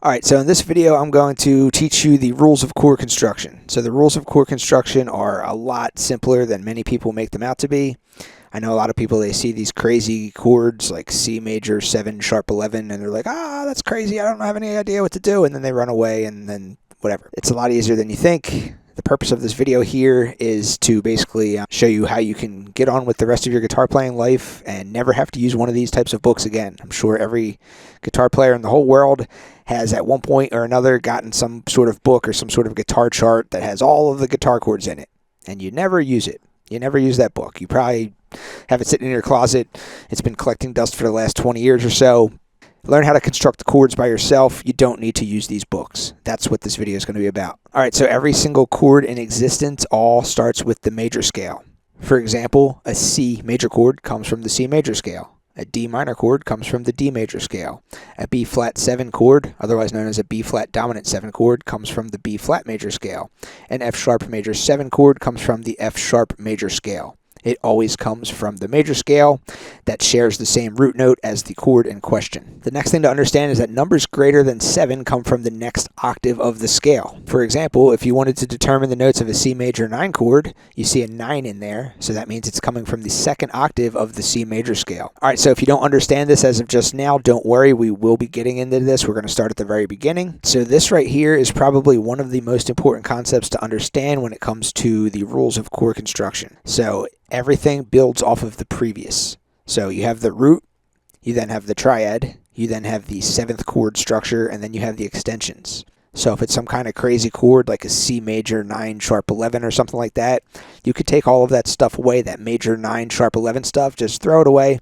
Alright, so in this video I'm going to teach you the rules of chord construction. So the rules of chord construction are a lot simpler than many people make them out to be. I know a lot of people, they see these crazy chords like C major 7 sharp 11 and they're like, that's crazy, I don't have any idea what to do, and then they run away and then whatever. It's a lot easier than you think. The purpose of this video here is to basically show you how you can get on with the rest of your guitar playing life and never have to use one of these types of books again. I'm sure every guitar player in the whole world has at one point or another gotten some sort of book or some sort of guitar chart that has all of the guitar chords in it, and you never use it. You never use that book. You probably have it sitting in your closet. It's been collecting dust for the last 20 years or so. Learn how to construct the chords by yourself. You don't need to use these books. That's what this video is going to be about. Alright, so every single chord in existence all starts with the major scale. For example, a C major chord comes from the C major scale. A D minor chord comes from the D major scale. A B flat 7 chord, otherwise known as a B flat dominant 7 chord, comes from the B flat major scale. An F sharp major 7 chord comes from the F sharp major scale. It always comes from the major scale that shares the same root note as the chord in question. The next thing to understand is that numbers greater than 7 come from the next octave of the scale. For example, if you wanted to determine the notes of a C major 9 chord, you see a 9 in there, so that means it's coming from the second octave of the C major scale. Alright, so if you don't understand this as of just now, don't worry, we will be getting into this. We're going to start at the very beginning. So this right here is probably one of the most important concepts to understand when it comes to the rules of chord construction. So everything builds off of the previous. So you have the root, you then have the triad, you then have the 7th chord structure, and then you have the extensions. So if it's some kind of crazy chord like a C major 9 sharp 11 or something like that, you could take all of that stuff away, that major 9 sharp 11 stuff, just throw it away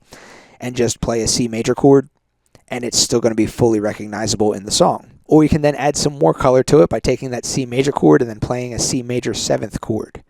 and just play a C major chord, and it's still going to be fully recognizable in the song. Or you can then add some more color to it by taking that C major chord and then playing a C major 7th chord.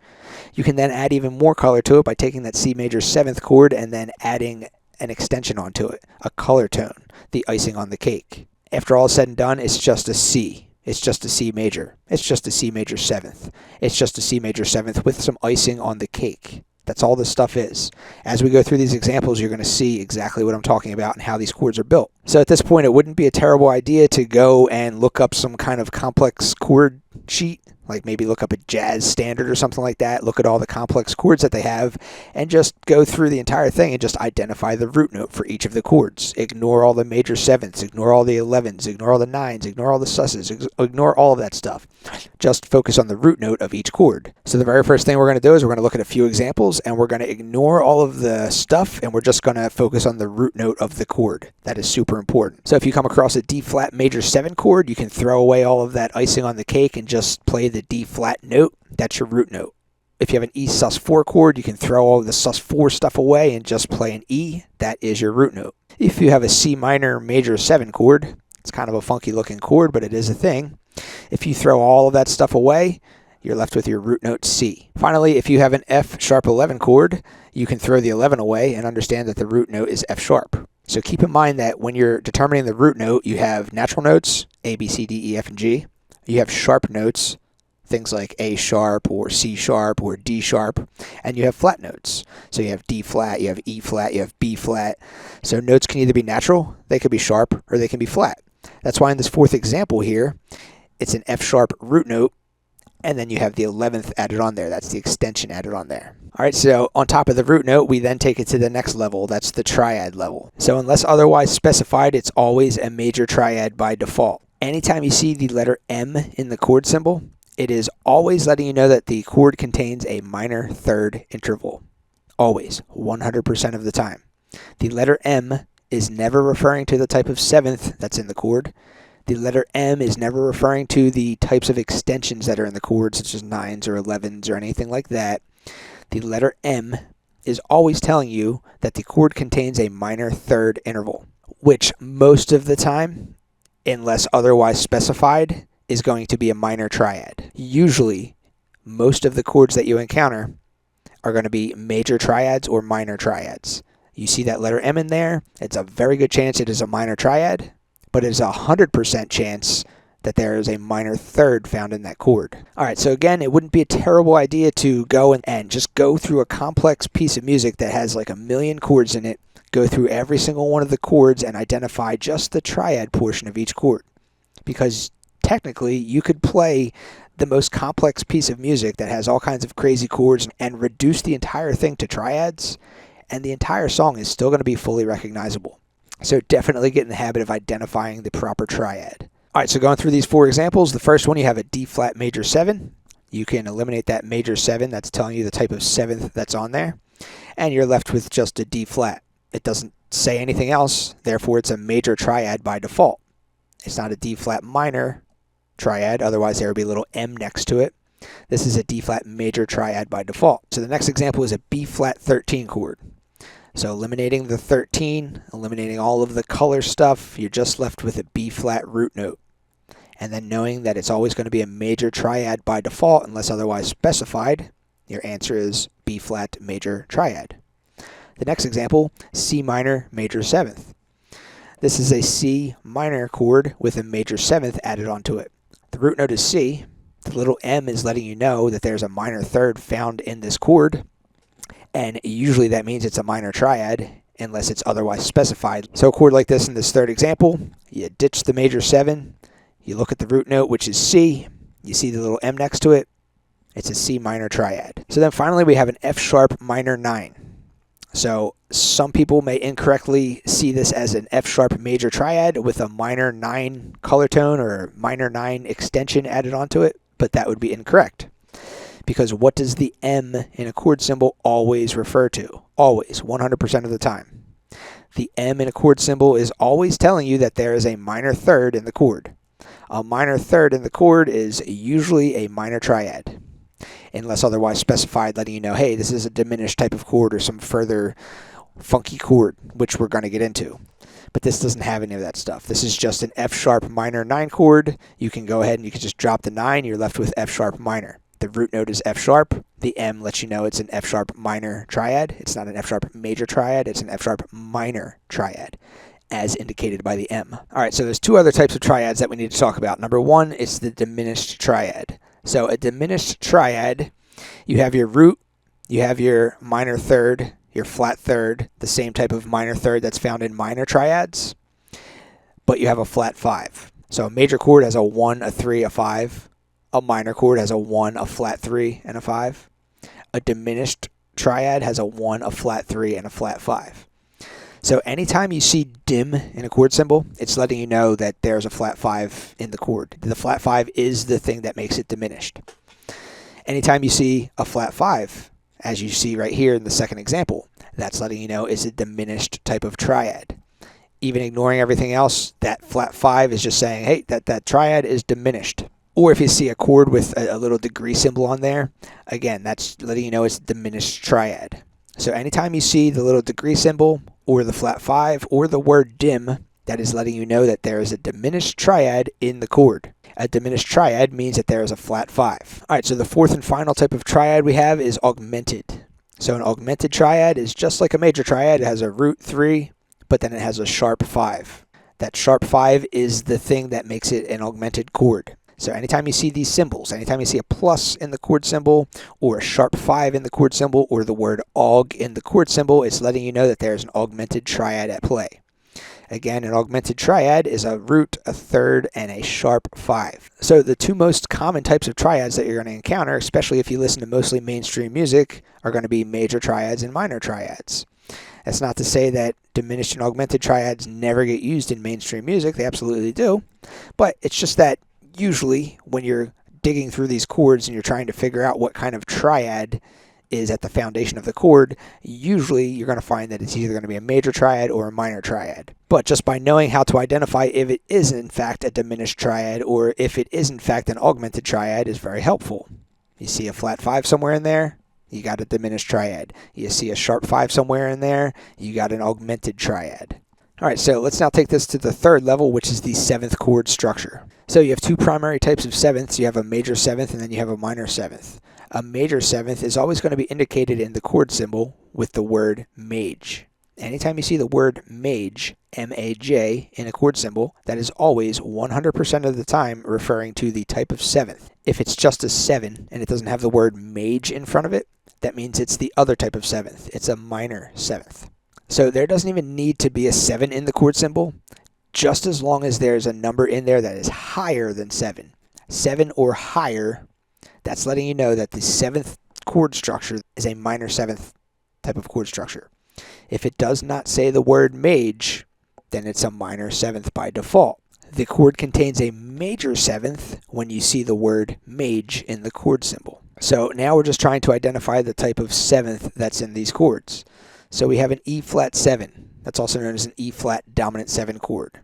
You can then add even more color to it by taking that C major 7th chord and then adding an extension onto it, a color tone, the icing on the cake. After all is said and done, it's just a C. It's just a C major. It's just a C major 7th. It's just a C major 7th with some icing on the cake. That's all this stuff is. As we go through these examples, you're going to see exactly what I'm talking about and how these chords are built. So at this point, it wouldn't be a terrible idea to go and look up some kind of complex chord sheet, like maybe look up a jazz standard or something like that, look at all the complex chords that they have, and just go through the entire thing and just identify the root note for each of the chords. Ignore all the major 7ths, ignore all the 11s, ignore all the 9s, ignore all the susses, ignore all of that stuff. Just focus on the root note of each chord. So the very first thing we're going to do is we're going to look at a few examples, and we're going to ignore all of the stuff, and we're just going to focus on the root note of the chord. That is super important. So if you come across a D flat major 7 chord, you can throw away all of that icing on the cake and just play the D flat note. That's your root note. If you have an E sus 4 chord, you can throw all the sus 4 stuff away and just play an E. That is your root note. If you have a C minor major 7 chord, it's kind of a funky looking chord, but it is a thing. If you throw all of that stuff away, you're left with your root note C. Finally, if you have an F sharp 11 chord, you can throw the 11 away and understand that the root note is F sharp. So keep in mind that when you're determining the root note, you have natural notes, A, B, C, D, E, F, and G. You have sharp notes, things like A sharp or C sharp or D sharp, and you have flat notes. So you have D flat, you have E flat, you have B flat. So notes can either be natural, they could be sharp, or they can be flat. That's why in this fourth example here, it's an F sharp root note, and then you have the 11th added on there. That's the extension added on there. Alright, so on top of the root note, we then take it to the next level. That's the triad level. So unless otherwise specified, it's always a major triad by default. Anytime you see the letter M in the chord symbol, it is always letting you know that the chord contains a minor third interval. Always, 100% of the time. The letter M is never referring to the type of 7th that's in the chord. The letter M is never referring to the types of extensions that are in the chord, such as 9s or 11s or anything like that. The letter M is always telling you that the chord contains a minor third interval, which most of the time, unless otherwise specified, is going to be a minor triad. Usually, most of the chords that you encounter are going to be major triads or minor triads. You see that letter M in there, it's a very good chance it is a minor triad, but it is a 100% chance that there is a minor third found in that chord. Alright, so again, it wouldn't be a terrible idea to go and just go through a complex piece of music that has like a million chords in it, go through every single one of the chords and identify just the triad portion of each chord. because technically you could play the most complex piece of music that has all kinds of crazy chords and reduce the entire thing to triads, and the entire song is still going to be fully recognizable. So definitely get in the habit of identifying the proper triad. All right, so going through these 4 examples, the first one you have a D flat major 7. You can eliminate that major 7, that's telling you the type of 7th that's on there, and you're left with just a D flat. It doesn't say anything else, therefore it's a major triad by default. It's not a D flat minor triad, otherwise there would be a little M next to it. This is a D flat major triad by default. So the next example is a B flat 13 chord. So eliminating the 13, eliminating all of the color stuff, you're just left with a B flat root note. And then knowing that it's always going to be a major triad by default unless otherwise specified, your answer is B flat major triad. The next example, C minor major 7th. This is a C minor chord with a major 7th added onto it. The root note is C. The little M is letting you know that there's a minor 3rd found in this chord, and usually that means it's a minor triad unless it's otherwise specified. So a chord like this in this 3rd example, you ditch the major 7, you look at the root note, which is C, you see the little M next to it, it's a C minor triad. So then finally we have an F sharp minor 9. So some people may incorrectly see this as an F sharp major triad with a minor 9 color tone or minor 9 extension added onto it, but that would be incorrect. Because what does the M in a chord symbol always refer to? Always, 100% of the time. The M in a chord symbol is always telling you that there is a minor 3rd in the chord. A minor 3rd in the chord is usually a minor triad, unless otherwise specified, letting you know, hey, this is a diminished type of chord or some further funky chord, which we're going to get into. But this doesn't have any of that stuff. This is just an F sharp minor 9 chord. You can go ahead and you can just drop the 9, you're left with F sharp minor. The root note is F sharp. The M lets you know it's an F sharp minor triad. It's not an F sharp major triad, it's an F sharp minor triad, as indicated by the M. All right, so there's 2 other types of triads that we need to talk about. Number 1 is the diminished triad. So a diminished triad, you have your root, you have your minor 3rd, your flat 3rd, the same type of minor 3rd that's found in minor triads, but you have a flat 5. So a major chord has a 1, a 3, a 5. A minor chord has a 1, a flat 3, and a 5. A diminished triad has a 1, a flat 3, and a flat 5. So anytime you see dim in a chord symbol, it's letting you know that there's a flat 5 in the chord. The flat 5 is the thing that makes it diminished. Anytime you see a flat 5, as you see right here in the second example, that's letting you know it's a diminished type of triad. Even ignoring everything else, that flat 5 is just saying, hey, that triad is diminished. Or if you see a chord with a little degree symbol on there, again, that's letting you know it's a diminished triad. So anytime you see the little degree symbol or the flat 5 or the word dim, that is letting you know that there is a diminished triad in the chord. A diminished triad means that there is a flat 5. All right, so the 4th and final type of triad we have is augmented. So an augmented triad is just like a major triad. It has a root 3, but then it has a sharp 5. That sharp 5 is the thing that makes it an augmented chord. So anytime you see these symbols, anytime you see a plus in the chord symbol or a sharp 5 in the chord symbol or the word aug in the chord symbol, it's letting you know that there's an augmented triad at play. Again, an augmented triad is a root, a 3rd, and a sharp 5. So the 2 most common types of triads that you're going to encounter, especially if you listen to mostly mainstream music, are going to be major triads and minor triads. That's not to say that diminished and augmented triads never get used in mainstream music. They absolutely do. But it's just that usually when you're digging through these chords and you're trying to figure out what kind of triad is at the foundation of the chord, usually you're going to find that it's either going to be a major triad or a minor triad. But just by knowing how to identify if it is in fact a diminished triad or if it is in fact an augmented triad is very helpful. You see a flat 5 somewhere in there, you got a diminished triad. You see a sharp 5 somewhere in there, you got an augmented triad. All right, so let's now take this to the 3rd level, which is the 7th chord structure. So you have 2 primary types of 7ths. You have a major 7th and then you have a minor 7th. A major 7th is always going to be indicated in the chord symbol with the word maj. Anytime you see the word maj, M-A-J, in a chord symbol, that is always 100% of the time referring to the type of 7th. If it's just a 7 and it doesn't have the word maj in front of it, that means it's the other type of 7th. It's a minor 7th. So there doesn't even need to be a 7 in the chord symbol. just as long as there's a number in there that is higher than 7. 7 or higher, that's letting you know that the 7th chord structure is a minor 7th type of chord structure. If it does not say the word maj, then it's a minor 7th by default. The chord contains a major 7th when you see the word maj in the chord symbol. So now we're just trying to identify the type of 7th that's in these chords. So we have an E flat 7. That's also known as an E flat dominant 7 chord.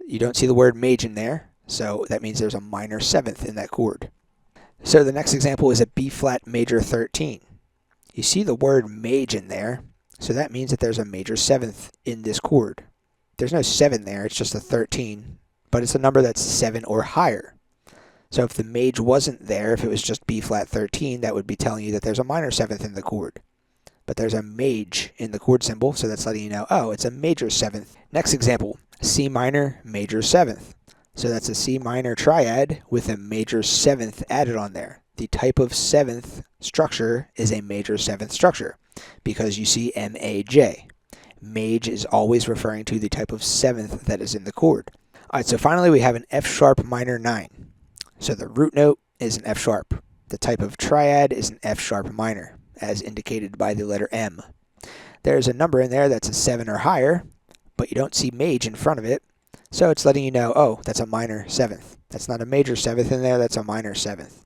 You don't see the word maj in there, so that means there's a minor 7th in that chord. So the next example is a B flat major 13. You see the word maj in there, so that means that there's a major 7th in this chord. There's no 7 there, it's just a 13, but it's a number that's 7 or higher. So if the maj wasn't there, if it was just B flat 13, that would be telling you that there's a minor 7th in the chord. But there's a maj in the chord symbol, so that's letting you know, oh, it's a major 7th. Next example, C minor major 7th. So that's a C minor triad with a major 7th added on there. The type of 7th structure is a major 7th structure because you see MAJ. Maj is always referring to the type of 7th that is in the chord. All right, so finally we have an F sharp minor 9. So the root note is an F sharp. The type of triad is an F sharp minor, as indicated by the letter M. There's a number in there that's a 7 or higher, but you don't see maj in front of it, so it's letting you know, oh, that's a minor 7th. That's not a major 7th in there, that's a minor 7th.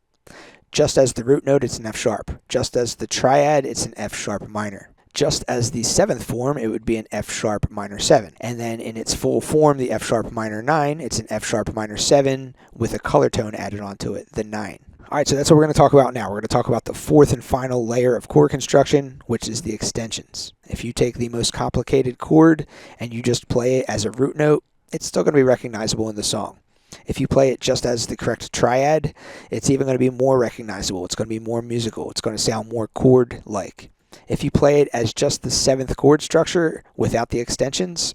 Just as the root note, it's an F sharp. Just as the triad, it's an F sharp minor. Just as the 7th form, it would be an F sharp minor 7. And then in its full form, the F sharp minor 9, it's an F sharp minor 7 with a color tone added onto it, the 9. All right, so that's what we're going to talk about now. We're going to talk about the fourth and final layer of chord construction, which is the extensions. If you take the most complicated chord and you just play it as a root note, it's still going to be recognizable in the song. If you play it just as the correct triad, it's even going to be more recognizable. It's going to be more musical. It's going to sound more chord-like. If you play it as just the 7th chord structure without the extensions,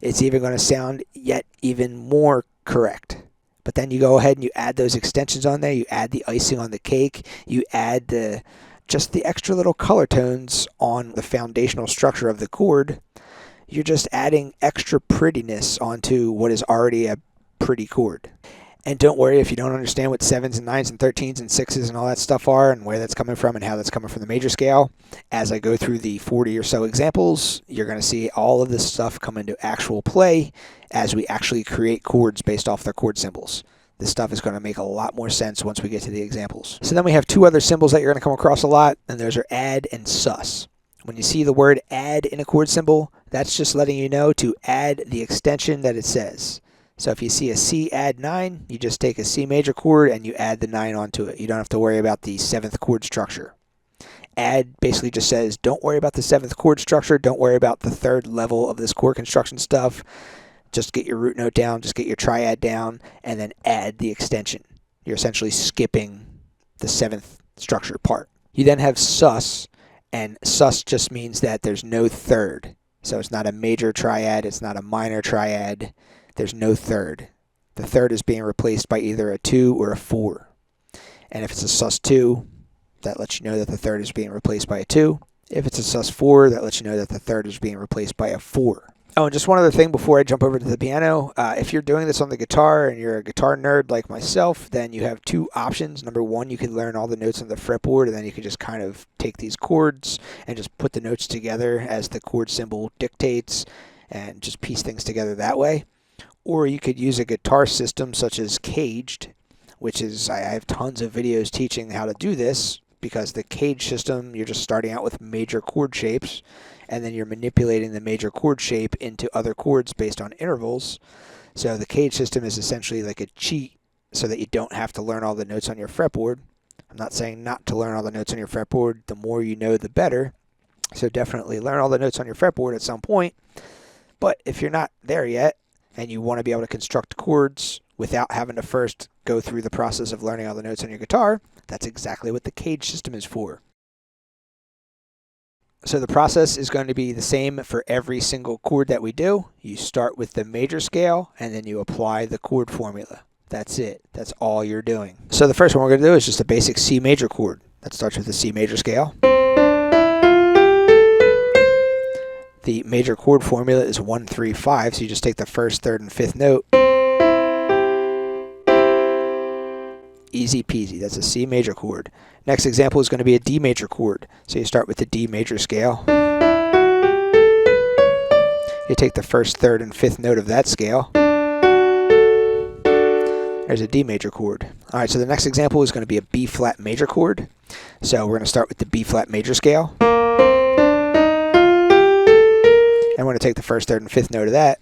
it's even going to sound yet even more correct. But then you go ahead and you add those extensions on there, you add the icing on the cake, you add just the extra little color tones on the foundational structure of the chord. You're just adding extra prettiness onto what is already a pretty chord. And don't worry if you don't understand what 7s and 9s and 13s and 6s and all that stuff are and where that's coming from and how that's coming from the major scale. As I go through the 40 or so examples, you're going to see all of this stuff come into actual play as we actually create chords based off their chord symbols. This stuff is going to make a lot more sense once we get to the examples. So then we have two other symbols that you're going to come across a lot, and those are add and sus. When you see the word add in a chord symbol, that's just letting you know to add the extension that it says. So if you see a C add 9, you just take a C major chord and you add the 9 onto it. You don't have to worry about the 7th chord structure. Add basically just says, don't worry about the 7th chord structure, don't worry about the 3rd level of this chord construction stuff. Just get your root note down, just get your triad down, and then add the extension. You're essentially skipping the 7th structure part. You then have sus, and sus just means that there's no 3rd. So it's not a major triad, it's not a minor triad. There's no 3rd. The 3rd is being replaced by either a 2 or a 4. And if it's a sus 2, that lets you know that the 3rd is being replaced by a 2. If it's a sus 4, that lets you know that the 3rd is being replaced by a 4. Oh, and just one other thing before I jump over to the piano. If you're doing this on the guitar and you're a guitar nerd like myself, then you have two options. Number one, you can learn all the notes on the fretboard, and then you can just kind of take these chords and just put the notes together as the chord symbol dictates and just piece things together that way. Or you could use a guitar system such as Caged, which is, I have tons of videos teaching how to do this, because the Caged system, you're just starting out with major chord shapes, and then you're manipulating the major chord shape into other chords based on intervals. So the Caged system is essentially like a cheat so that you don't have to learn all the notes on your fretboard. I'm not saying not to learn all the notes on your fretboard. The more you know, the better. So definitely learn all the notes on your fretboard at some point. But if you're not there yet, and you want to be able to construct chords without having to first go through the process of learning all the notes on your guitar, that's exactly what the Caged system is for. So the process is going to be the same for every single chord that we do. You start with the major scale, and then you apply the chord formula. That's it. That's all you're doing. So the first one we're going to do is just a basic C major chord. That starts with the C major scale. The major chord formula is 1, 3, 5, so you just take the first, third, and fifth note. Easy peasy, that's a C major chord. Next example is going to be a D major chord. So you start with the D major scale. You take the first, third, and fifth note of that scale. There's a D major chord. Alright, so the next example is going to be a B flat major chord. So we're going to start with the B flat major scale. And we're going to take the first, third, and fifth note of that.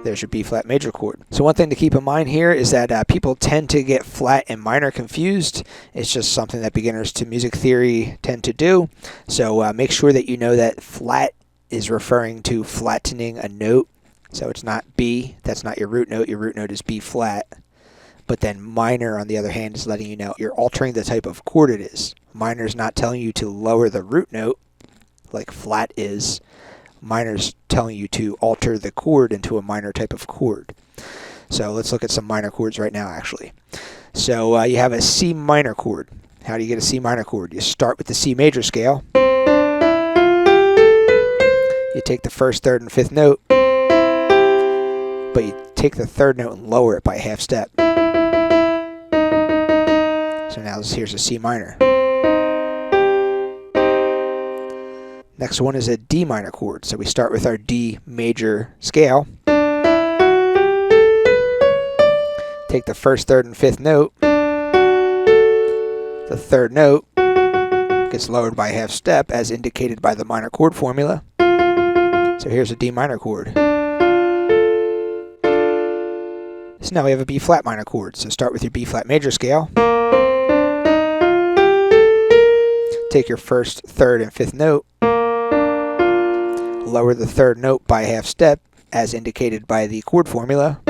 There's your B flat major chord. So one thing to keep in mind here is that people tend to get flat and minor confused. It's just something that beginners to music theory tend to do. So make sure that you know that flat is referring to flattening a note. So it's not B, that's not your root note. Your root note is B flat. But then minor, on the other hand, is letting you know you're altering the type of chord it is. Minor is not telling you to lower the root note like flat is. Minor's telling you to alter the chord into a minor type of chord. So let's look at some minor chords right now, actually. So you have a C minor chord. How do you get a C minor chord? You start with the C major scale. You take the first, third, and fifth note, but you take the third note and lower it by a half step. So now here's a C minor. Next one is a D minor chord. So we start with our D major scale. Take the first, third, and fifth note. The third note gets lowered by a half step as indicated by the minor chord formula. So here's a D minor chord. So now we have a B flat minor chord. So start with your B flat major scale. Take your first, third, and fifth note. Lower the third note by a half step as indicated by the chord formula.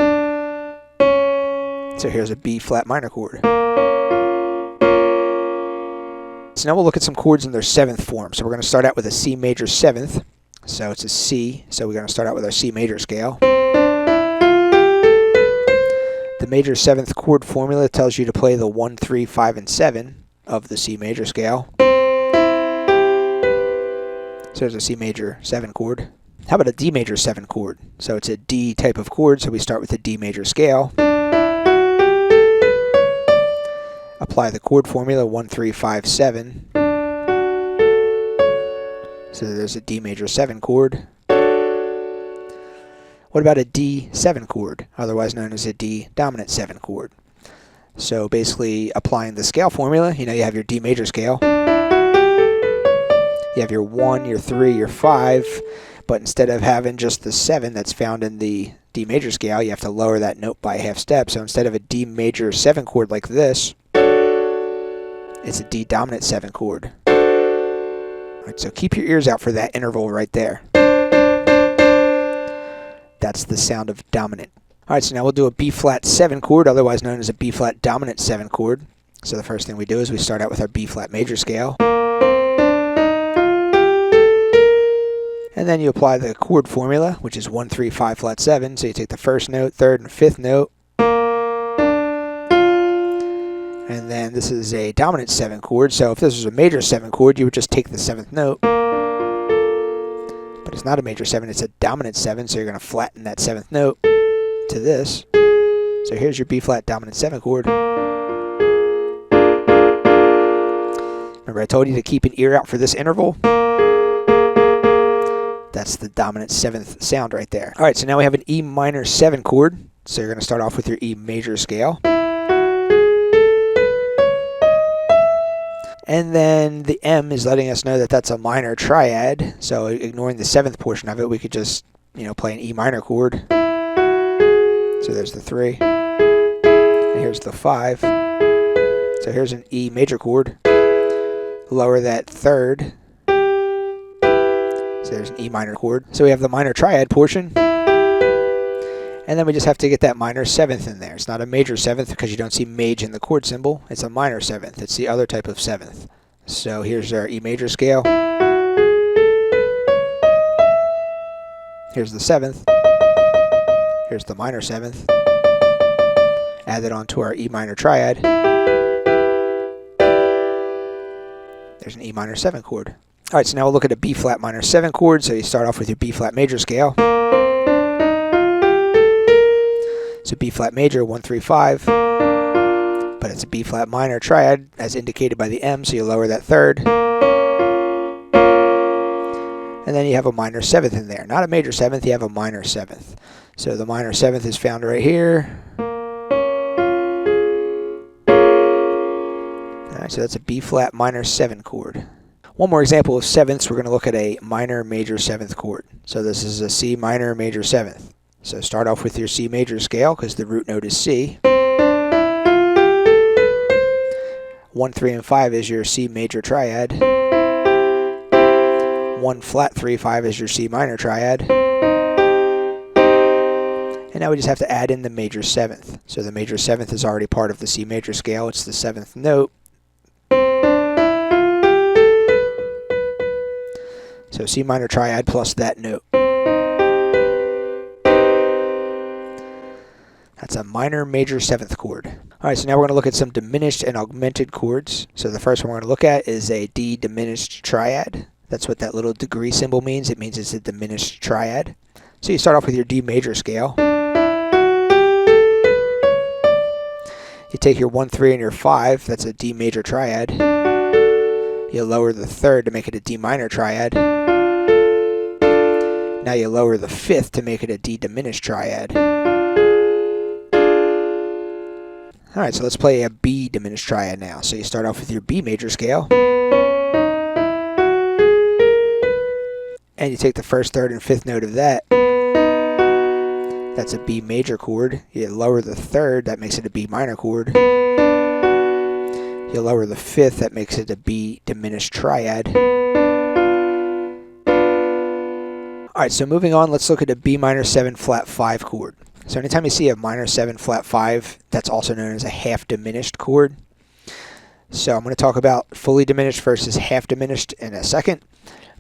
So here's a B flat minor chord. So now we'll look at some chords in their seventh form. So we're going to start out with a C major seventh. So it's a C, so we're going to start out with our C major scale. The major seventh chord formula tells you to play the 1, 3, 5, and 7 of the C major scale. So there's a C major 7 chord. How about a D major 7 chord? So it's a D type of chord, so we start with the D major scale. Apply the chord formula 1, 3, 5, 7. So there's a D major 7 chord. What about a D7 chord, otherwise known as a D dominant 7 chord? So basically applying the scale formula, you have your D major scale. You have your 1, your 3, your 5, but instead of having just the 7 that's found in the D major scale, you have to lower that note by a half step. So instead of a D major 7 chord like this, it's a D dominant 7 chord. Alright, so keep your ears out for that interval right there. That's the sound of dominant. Alright, so now we'll do a B flat 7 chord, otherwise known as a B flat dominant 7 chord. So the first thing we do is we start out with our B flat major scale. And then you apply the chord formula, which is 1, 3, 5, flat 7. So you take the first note, third, and fifth note. And then this is a dominant 7 chord. So if this was a major 7 chord, you would just take the 7th note. But it's not a major 7, it's a dominant 7. So you're going to flatten that 7th note to this. So here's your B flat dominant 7 chord. Remember I told you to keep an ear out for this interval? That's the dominant 7th sound right there. Alright, so now we have an E minor 7 chord. So you're going to start off with your E major scale. And then the M is letting us know that that's a minor triad. So ignoring the 7th portion of it, we could just, play an E minor chord. So there's the 3. And here's the 5. So here's an E major chord. Lower that third. So there's an E minor chord. So we have the minor triad portion. And then we just have to get that minor 7th in there. It's not a major 7th because you don't see maj in the chord symbol. It's a minor 7th. It's the other type of 7th. So here's our E major scale. Here's the 7th. Here's the minor 7th. Add that onto our E minor triad. There's an E minor 7 chord. Alright, so now we'll look at a B flat minor 7 chord. So you start off with your B flat major scale. So B flat major, 1, 3, 5. But it's a B flat minor triad as indicated by the M, so you lower that third. And then you have a minor 7th in there. Not a major 7th, you have a minor 7th. So the minor 7th is found right here. Alright, so that's a B flat minor 7 chord. One more example of 7ths, we're going to look at a minor major 7th chord. So this is a C minor major 7th. So start off with your C major scale because the root note is C. 1, 3, and 5 is your C major triad. 1 flat 3, 5 is your C minor triad. And now we just have to add in the major 7th. So the major 7th is already part of the C major scale. It's the 7th note. So C minor triad plus that note. That's a minor major 7th chord. Alright, so now we're going to look at some diminished and augmented chords. So the first one we're going to look at is a D diminished triad. That's what that little degree symbol means. It means it's a diminished triad. So you start off with your D major scale. You take your 1, 3, and your 5. That's a D major triad. You lower the third to make it a D minor triad. Now you lower the 5th to make it a D diminished triad. Alright, so let's play a B diminished triad now. So you start off with your B major scale. And you take the 1st, 3rd, and 5th note of that. That's a B major chord. You lower the 3rd, that makes it a B minor chord. You lower the 5th, that makes it a B diminished triad. Alright, so moving on, let's look at a B minor 7 flat 5 chord. So anytime you see a minor 7 flat 5, that's also known as a half diminished chord. So I'm going to talk about fully diminished versus half diminished in a second.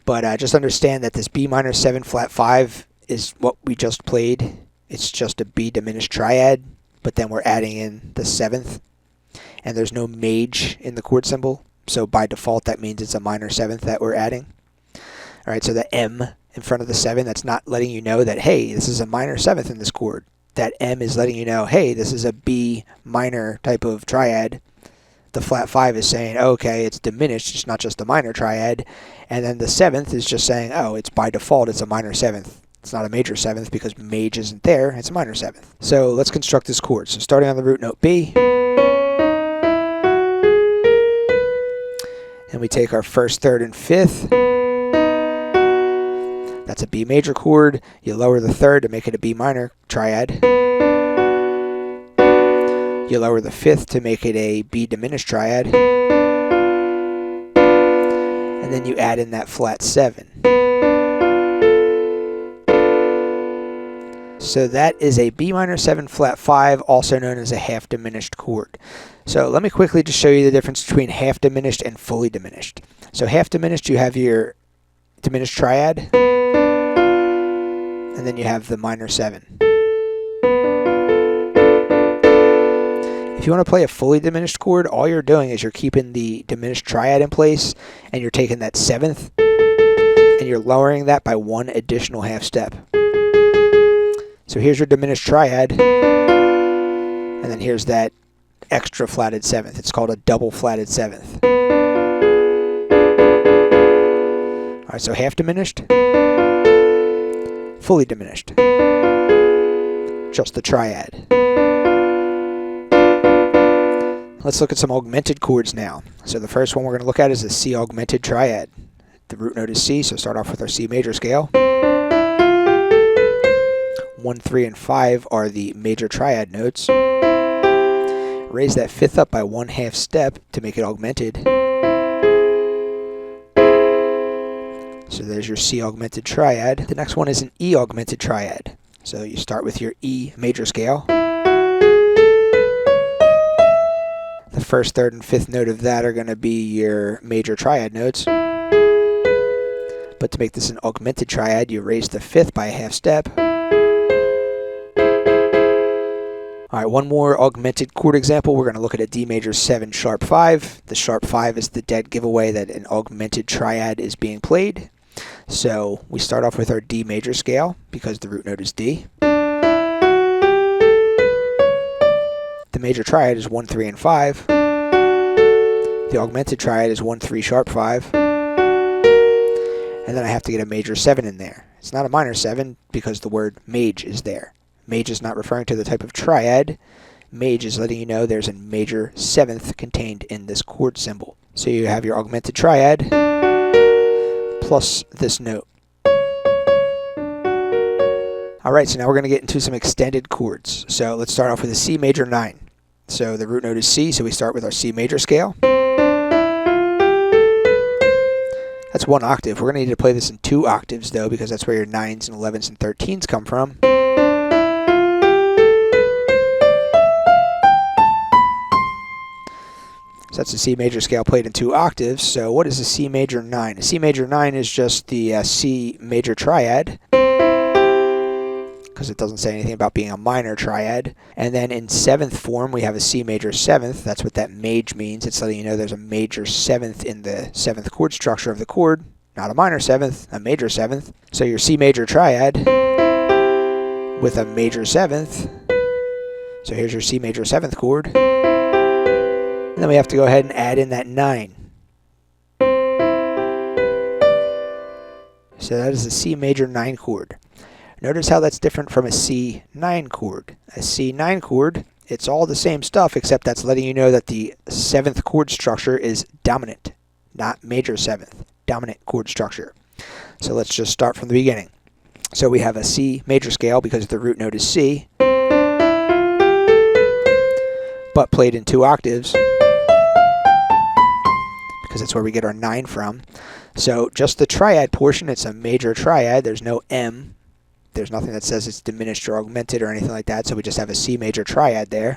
But just understand that this B minor 7 flat 5 is what we just played. It's just a B diminished triad, but then we're adding in the 7th. And there's no maj in the chord symbol. So by default, that means it's a minor 7th that we're adding. Alright, so the M in front of the 7, that's not letting you know that, hey, this is a minor 7th in this chord. That M is letting you know, hey, this is a B minor type of triad. The flat 5 is saying, okay, it's diminished, it's not just a minor triad. And then the 7th is just saying, oh, it's by default, it's a minor 7th. It's not a major 7th because maj isn't there, it's a minor 7th. So let's construct this chord. So starting on the root note B. And we take our 1st, 3rd, and 5th. That's a B major chord. You lower the 3rd to make it a B minor triad. You lower the 5th to make it a B diminished triad. And then you add in that flat 7. So that is a B minor 7 flat 5, also known as a half diminished chord. So let me quickly just show you the difference between half diminished and fully diminished. So half diminished, you have your diminished triad. And then you have the minor 7. If you want to play a fully diminished chord, all you're doing is you're keeping the diminished triad in place, and you're taking that 7th, and you're lowering that by 1 additional half step. So here's your diminished triad, and then here's that extra flatted 7th. It's called a double flatted 7th. Alright, so half diminished. Fully diminished. Just the triad. Let's look at some augmented chords now. So the first one we're going to look at is the C augmented triad. The root note is C, so start off with our C major scale. 1, 3, and 5 are the major triad notes. Raise that 5th up by 1 half step to make it augmented. So there's your C augmented triad. The next one is an E augmented triad. So you start with your E major scale. The 1st, 3rd, and 5th note of that are going to be your major triad notes. But to make this an augmented triad, you raise the 5th by a half step. All right, one more augmented chord example. We're going to look at a D major 7 sharp 5. The sharp 5 is the dead giveaway that an augmented triad is being played. So we start off with our D major scale because the root note is D. The major triad is 1, 3, and 5. The augmented triad is 1, 3, sharp 5. And then I have to get a major 7 in there. It's not a minor 7 because the word mage is there. Mage is not referring to the type of triad. Mage is letting you know there's a major 7th contained in this chord symbol. So you have your augmented triad plus this note. Alright, so now we're going to get into some extended chords. So let's start off with a C major 9. So the root note is C, so we start with our C major scale. That's 1 octave. We're going to need to play this in 2 octaves though, because that's where your 9s and 11s and 13s come from. So that's a C major scale played in 2 octaves. So what is a C major 9? A C major 9 is just the C major triad, because it doesn't say anything about being a minor triad. And then in 7th form, we have a C major 7th. That's what that mage means. It's letting you know there's a major 7th in the 7th chord structure of the chord. Not a minor 7th, a major 7th. So your C major triad with a major 7th. So here's your C major 7th chord. And then we have to go ahead and add in that 9. So that is a C major 9 chord. Notice how that's different from a C9 chord. A C9 chord, it's all the same stuff, except that's letting you know that the 7th chord structure is dominant, not major 7th. Dominant chord structure. So let's just start from the beginning. So we have a C major scale because the root note is C, but played in 2 octaves, because that's where we get our 9 from. So just the triad portion, it's a major triad. There's no M. There's nothing that says it's diminished or augmented or anything like that, so we just have a C major triad there.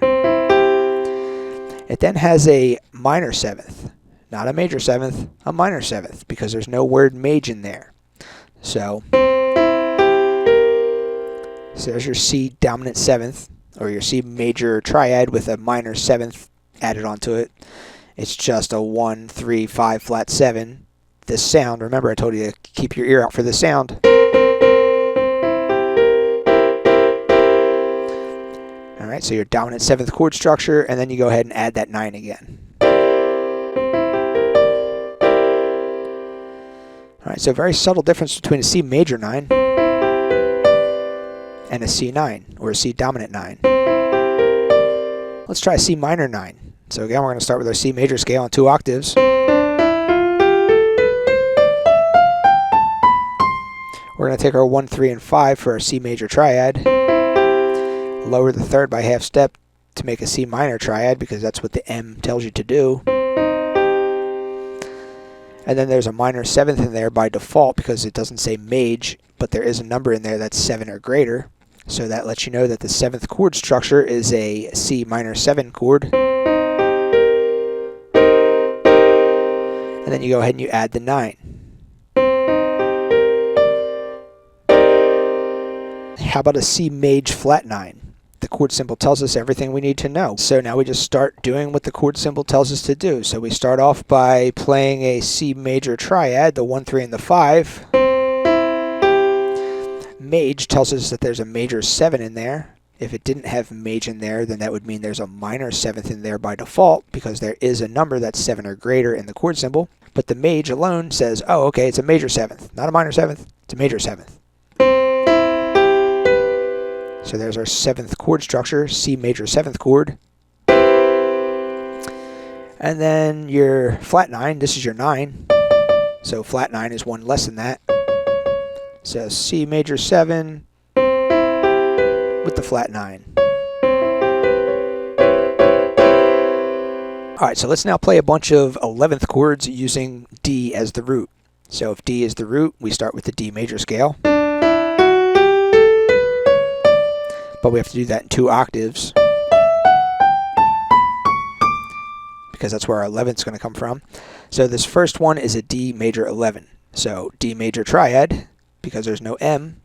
It then has a minor 7th. Not a major 7th, a minor 7th, because there's no word mage in there. So there's your C dominant 7th, or your C major triad with a minor 7th added onto it. It's just a 1, 3, 5, flat 7. This sound, remember I told you to keep your ear out for the sound. Alright, so your dominant 7th chord structure, and then you go ahead and add that 9 again. Alright, so very subtle difference between a C major 9 and a C9, or a C dominant 9. Let's try a C minor 9. So again, we're going to start with our C major scale in 2 octaves. We're going to take our 1, 3, and 5 for our C major triad. Lower the 3rd by half step to make a C minor triad, because that's what the M tells you to do. And then there's a minor 7th in there by default because it doesn't say mage, but there is a number in there that's 7 or greater. So that lets you know that the 7th chord structure is a C minor 7 chord. And then you go ahead and you add the 9. How about a C mage flat 9? The chord symbol tells us everything we need to know. So now we just start doing what the chord symbol tells us to do. So we start off by playing a C major triad, the 1, 3, and the 5. Mage tells us that there's a major 7 in there. If it didn't have mage in there, then that would mean there's a minor 7th in there by default, because there is a number that's 7 or greater in the chord symbol. But the mage alone says, oh, okay, it's a major 7th. Not a minor 7th, it's a major 7th. So there's our 7th chord structure, C major 7th chord. And then your flat 9, this is your 9. So flat 9 is 1 less than that. So C major 7 with the flat 9. Alright, so let's now play a bunch of 11th chords using D as the root. So if D is the root, we start with the D major scale. But we have to do that in 2 octaves, because that's where our 11th is going to come from. So this first one is a D major 11. So D major triad, because there's no M,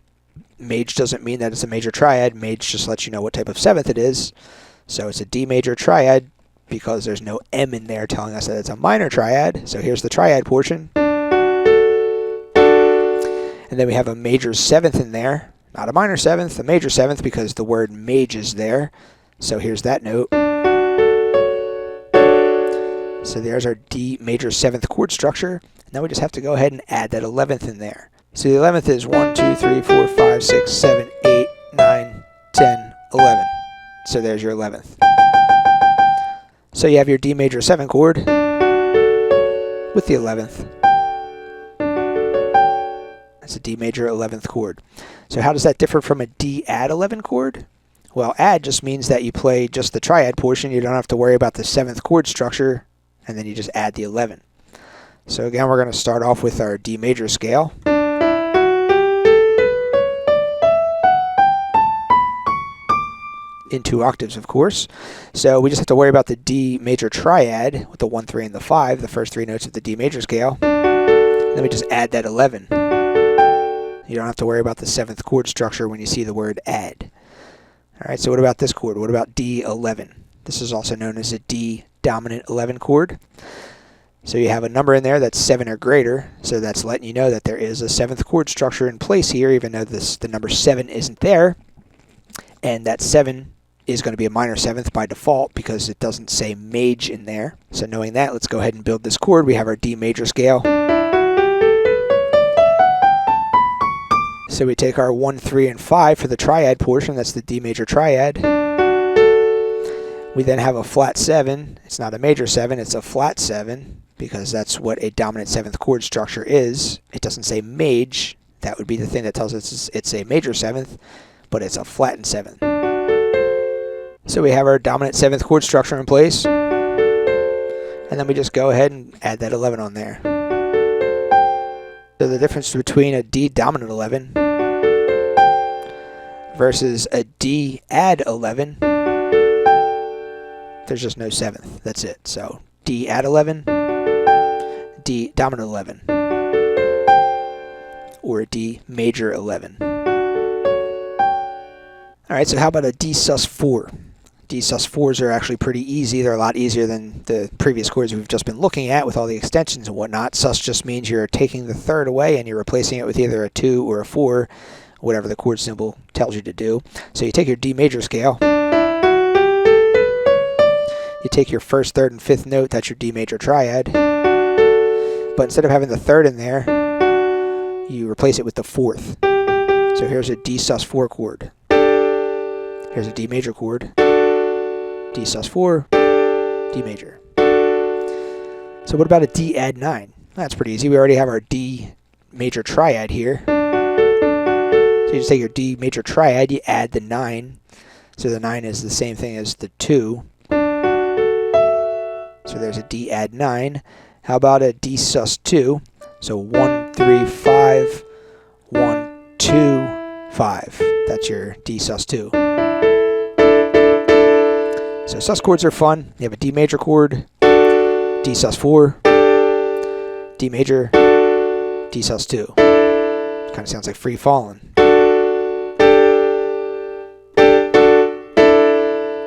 Major doesn't mean that it's a major triad. Major just lets you know what type of seventh it is. So it's a D major triad because there's no M in there telling us that it's a minor triad. So here's the triad portion. And then we have a major seventh in there. Not a minor seventh, a major seventh because the word mage is there. So here's that note. So there's our D major seventh chord structure. Now we just have to go ahead and add that 11th in there. So the 11th is 1, 2, 3, 4, 5, 6, 7, 8, 9, 10, 11. So there's your 11th. So you have your D major 7 chord with the 11th. That's a D major 11th chord. So how does that differ from a D add 11 chord? Well, add just means that you play just the triad portion. You don't have to worry about the 7th chord structure, and then you just add the 11. So again, we're going to start off with our D major scale. In 2 octaves, of course. So we just have to worry about the D major triad with the 1, 3, and the 5, the first 3 notes of the D major scale. Then we just add that 11. You don't have to worry about the 7th chord structure when you see the word add. Alright, so what about this chord? What about D11? This is also known as a D dominant 11 chord. So you have a number in there that's 7 or greater, so that's letting you know that there is a 7th chord structure in place here, even though the number 7 isn't there. And that 7 is going to be a minor 7th by default because it doesn't say mage in there. So knowing that, let's go ahead and build this chord. We have our D major scale. So we take our 1, 3, and 5 for the triad portion. That's the D major triad. We then have a flat 7. It's not a major 7, it's a flat 7 because that's what a dominant 7th chord structure is. It doesn't say mage. That would be the thing that tells us it's a major 7th, but it's a flattened 7th. So we have our dominant 7th chord structure in place. And then we just go ahead and add that 11 on there. So the difference between a D dominant 11 versus a D add 11, there's just no 7th. That's it. So D add 11, D dominant 11, or a D major 11. Alright, so how about a D sus 4? D sus 4s are actually pretty easy. They're a lot easier than the previous chords we've just been looking at with all the extensions and whatnot. Sus just means you're taking the third away and you're replacing it with either a 2 or a 4, whatever the chord symbol tells you to do. So you take your D major scale. You take your first, third, and fifth note. That's your D major triad. But instead of having the third in there, you replace it with the fourth. So here's a D sus 4 chord. Here's a D major chord. D sus 4, D major. So what about a D add 9? That's pretty easy. We already have our D major triad here. So you just take your D major triad, you add the 9. So the 9 is the same thing as the 2. So there's a D add 9. How about a D sus 2? So 1, 3, 5, 1, 2, 5. That's your D sus 2. So sus chords are fun. You have a D major chord, D sus 4, D major, D sus 2. Kind of sounds like free falling.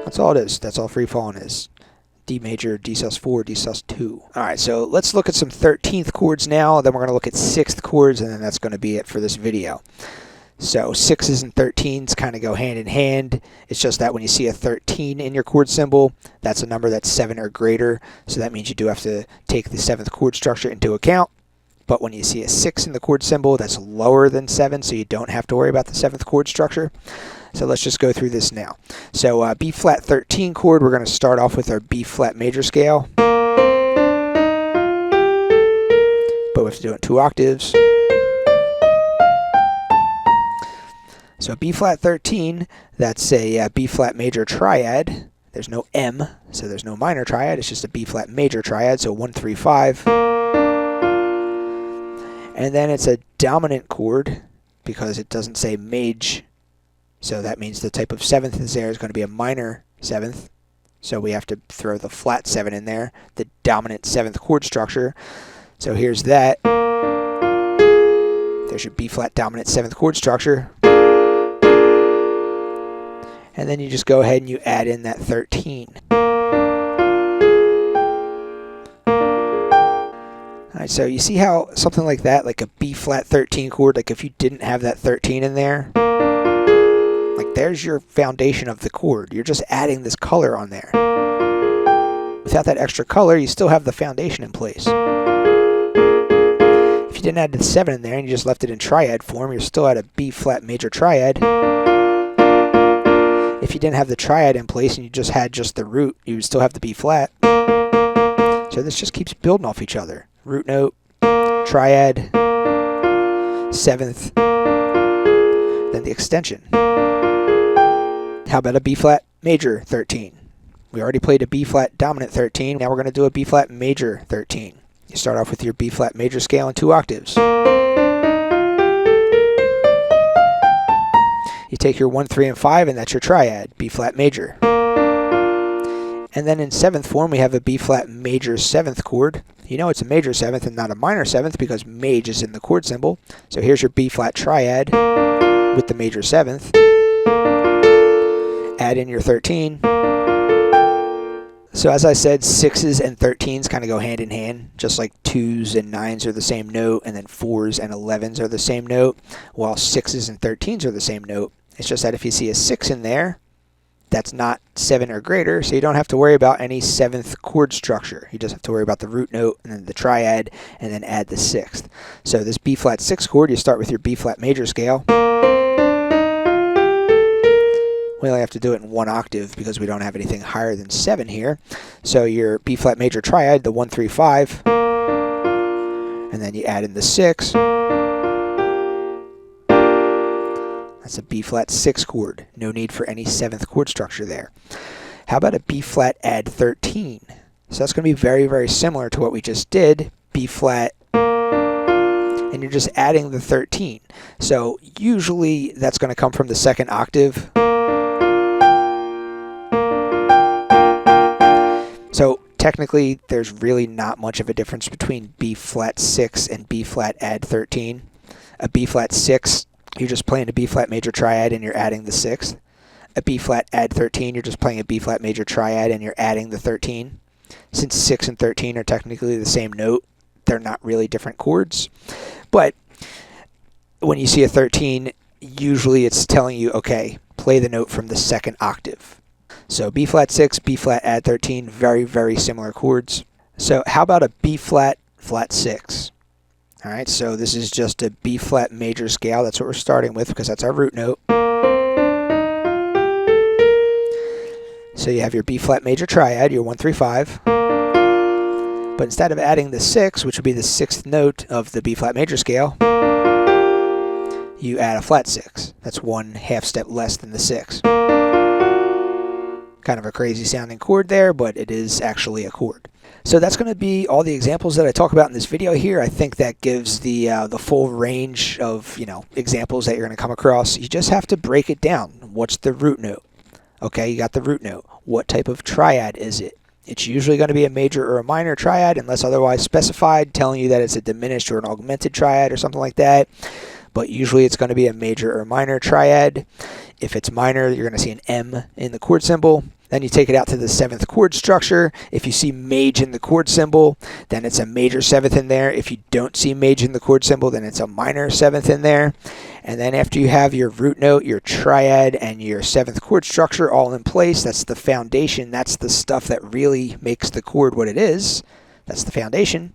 That's all it is. That's all free falling is. D major, D sus 4, D sus 2. Alright, so let's look at some 13th chords now. Then we're going to look at 6th chords, and then that's going to be it for this video. So 6s and 13s kind of go hand in hand. It's just that when you see a 13 in your chord symbol, that's a number that's 7 or greater. So that means you do have to take the 7th chord structure into account. But when you see a 6 in the chord symbol, that's lower than 7, so you don't have to worry about the 7th chord structure. So let's just go through this now. So B flat 13 chord, we're going to start off with our B flat major scale. But we have to do it in 2 octaves. So B flat 13, that's a B flat major triad. There's no M, so there's no minor triad. It's just a B flat major triad, so 1, 3, 5. And then it's a dominant chord because it doesn't say mage. So that means the type of 7th is there is going to be a minor 7th. So we have to throw the flat 7 in there, the dominant 7th chord structure. So here's that. There's your B flat dominant 7th chord structure. and then you just go ahead and you add in that 13. Alright, so you see how something like that, like a B flat 13 chord, like if you didn't have that 13 in there, like there's your foundation of the chord. You're just adding this color on there. Without that extra color, you still have the foundation in place. If you didn't add the 7 in there and you just left it in triad form, you're still at a B flat major triad. If you didn't have the triad in place and you just had just the root, you would still have the B flat. So this just keeps building off each other. Root note, triad, 7th, then the extension. How about a B flat major 13? We already played a B flat dominant 13. Now we're going to do a B flat major 13. You start off with your B flat major scale in 2 octaves. You take your 1, 3, and 5, and that's your triad, B flat major. And then in 7th form, we have a B flat major 7th chord. You know it's a major 7th and not a minor 7th because maj is in the chord symbol. So here's your B flat triad with the major 7th. Add in your 13. So as I said, 6s and 13s kind of go hand in hand, just like 2s and 9s are the same note, and then 4s and 11s are the same note, while 6s and 13s are the same note. It's just that if you see a 6 in there, that's not 7 or greater, so you don't have to worry about any 7th chord structure. You just have to worry about the root note, and then the triad, and then add the 6th. So this B flat 6 chord, you start with your B flat major scale. We only have to do it in 1 octave because we don't have anything higher than 7 here. So your B flat major triad, the 1, 3, 5, and then you add in the 6. That's a B flat 6 chord. No need for any 7th chord structure there. How about a B flat add 13? So that's going to be very, very similar to what we just did. B flat, and you're just adding the 13. So usually that's going to come from the 2nd octave. So technically, there's really not much of a difference between B flat 6 and B flat add 13. A B flat 6, you're just playing a B flat major triad and you're adding the 6th. A B flat add 13, you're just playing a B flat major triad and you're adding the 13. Since 6 and 13 are technically the same note, they're not really different chords. But when you see a 13, usually it's telling you, okay, play the note from the 2nd octave. So B flat 6, B flat add 13, very, very similar chords. So how about a B flat flat 6? All right, so this is just a B flat major scale. That's what we're starting with because that's our root note. So you have your B flat major triad, your 1, 3, 5. But instead of adding the 6, which would be the 6th note of the B flat major scale, you add a flat 6. That's 1 half step less than the 6. Kind of a crazy sounding chord there, but it is actually a chord. So that's going to be all the examples that I talk about in this video here. I think that gives the full range of examples that you're going to come across. You just have to break it down. What's the root note? Okay, you got the root note. What type of triad is it? It's usually going to be a major or a minor triad unless otherwise specified, telling you that it's a diminished or an augmented triad or something like that. But usually it's going to be a major or minor triad. If it's minor, you're going to see an M in the chord symbol. Then you take it out to the 7th chord structure. If you see maj in the chord symbol, then it's a major 7th in there. If you don't see maj in the chord symbol, then it's a minor 7th in there. And then after you have your root note, your triad, and your 7th chord structure all in place, that's the foundation. That's the stuff that really makes the chord what it is. That's the foundation.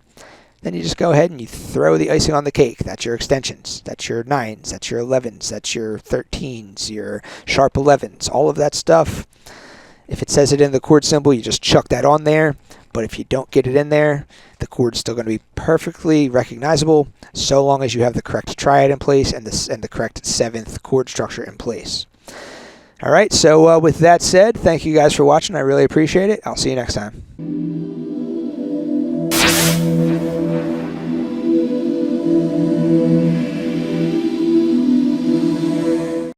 Then you just go ahead and you throw the icing on the cake. That's your extensions. That's your 9s. That's your 11s. That's your 13s, your sharp 11s. All of that stuff. If it says it in the chord symbol, you just chuck that on there. But if you don't get it in there, the chord's still going to be perfectly recognizable so long as you have the correct triad in place and the correct 7th chord structure in place. All right, so with that said, thank you guys for watching. I really appreciate it. I'll see you next time.